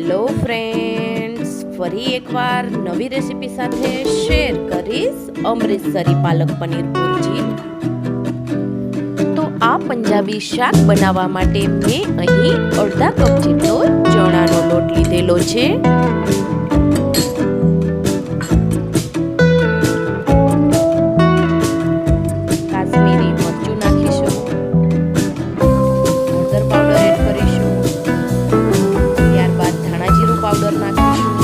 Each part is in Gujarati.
હેલો ફ્રેન્ડ્સ, ફરી એકવાર નવી રેસીપી સાથે શેર કરીશ અમૃતસરી પાલક પનીર ભુરજી। તો આ પંજાબી શાક બનાવવા માટે મેં અહીં અડધા કપ જેટલો ચણાનો લોટ લીધેલો છે। કાશ્મીરી મરચું નાખીશું, હળદર પાવડર એડ કરીશું, ત્યારબાદ ધાણા જીરું પાવડર નાખીશું,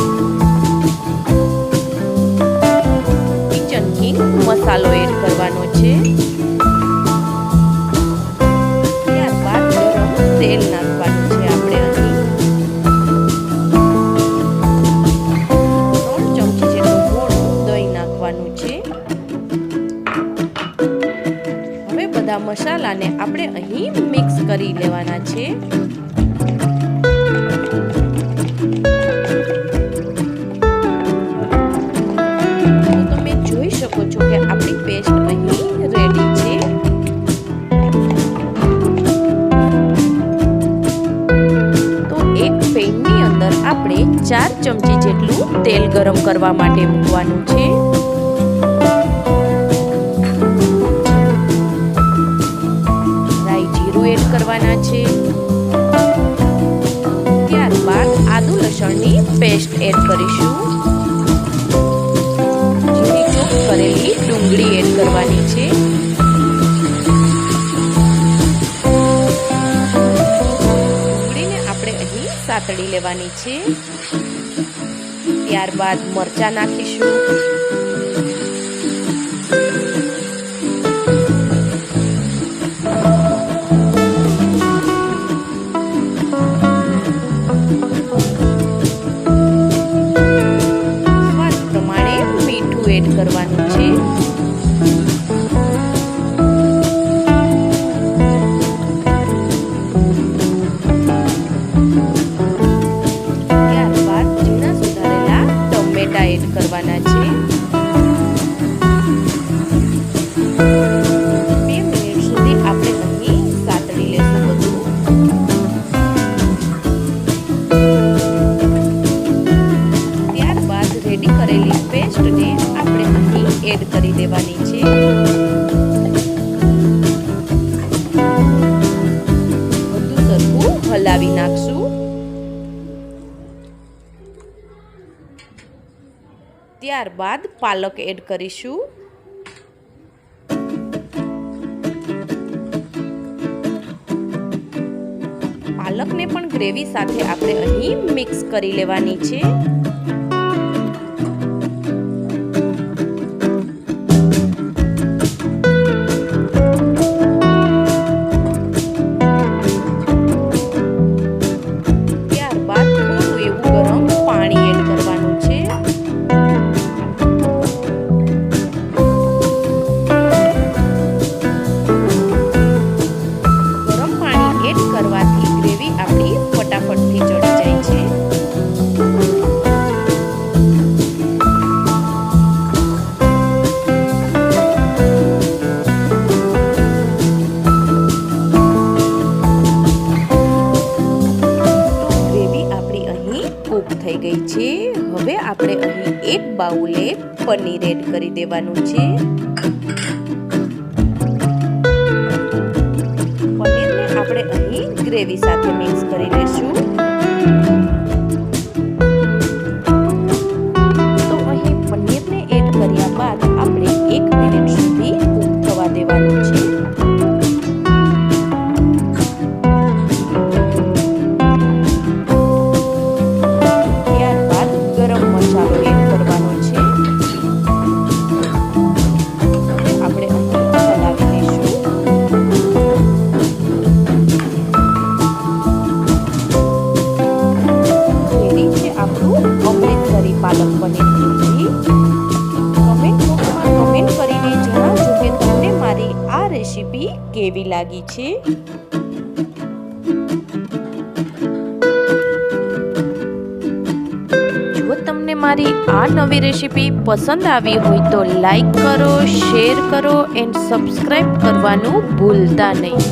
કિચન કિંગ મસાલો એડ કરવાનો છે, ત્યારબાદ ગરમ તેલ નાખવાનું છે આપણે અહીં 3 ચમચી જેટલું મોળું દહીં નાખવાનું છે। હવે બધા મસાલાને આપણે અહીં મિક્સ કરી લેવાના છે। તમે જોઈ શકો છો કે આપણી પેસ્ટ અહીં રેડી છે। તો એક પેનની અંદર આપણે 4 ચમચી જેટલું તેલ ગરમ કરવા માટે મૂકવાનું છે। એડ કરવાના છે, ત્યારબાદ આદુ લસણની પેસ્ટ એડ કરીશું, ઝીણી ચોપ કરેલી ડુંગળી એડ કરવાની છે, ડુંગળીને આપણે અહીં સાતળી લેવાની છે, ત્યારબાદ મરચાં નાખીશું, એડ કરવાનું છે, ત્યારબાદ ઝીણા સુધારેલા ટમેટા એડ કરવાના છે, 2 મિનિટ સુધી આપણે અહીં સાતળી લેશું બધું। ત્યારબાદ રેડી કરેલી પેસ્ટને આપણે અહીં એડ કરી દેવાની છે, બધું સરખું હલાવી નાખશું। ત્યારબાદ પાલક એડ કરીશું, પાલકને પણ ગ્રેવી સાથે આપણે અહીં મિક્સ કરી લેવાની છે। કરવાથી ગ્રેવી આપણી ફટાફટથી ચડી જાય છે। ગ્રેવી આપણી અહીં કૂક થઈ ગઈ છે। હવે આપણે અહીં એક બાઉલે પનીર એડ કરી દેવાનું છે। આપણે અહીં ગ્રેવી સાથે મિક્સ કરી લેશું। તો અહીં પનીરને એડ કર્યા બાદ આપણે 1 મિનિટ સુધી કૂક થવા દેવાનું છે। ત્યારબાદ ગરમ મસાલો એડ કરવાનો છે, આપણે અહીં હલાવી લઈશું। અમૃતસરી પાલક પનીર ભુરજી। કમેન્ટ બોક્સમાં કમેન્ટ કરીને જણાવજો કે તમને મારી આ રેસીપી કેવી લાગી છે। જો તમને મારી આ નવી રેસીપી પસંદ આવી હોય તો લાઈક કરો, શેર કરો એન્ડ સબસ્ક્રાઇબ કરવાનું ભૂલતા નહીં।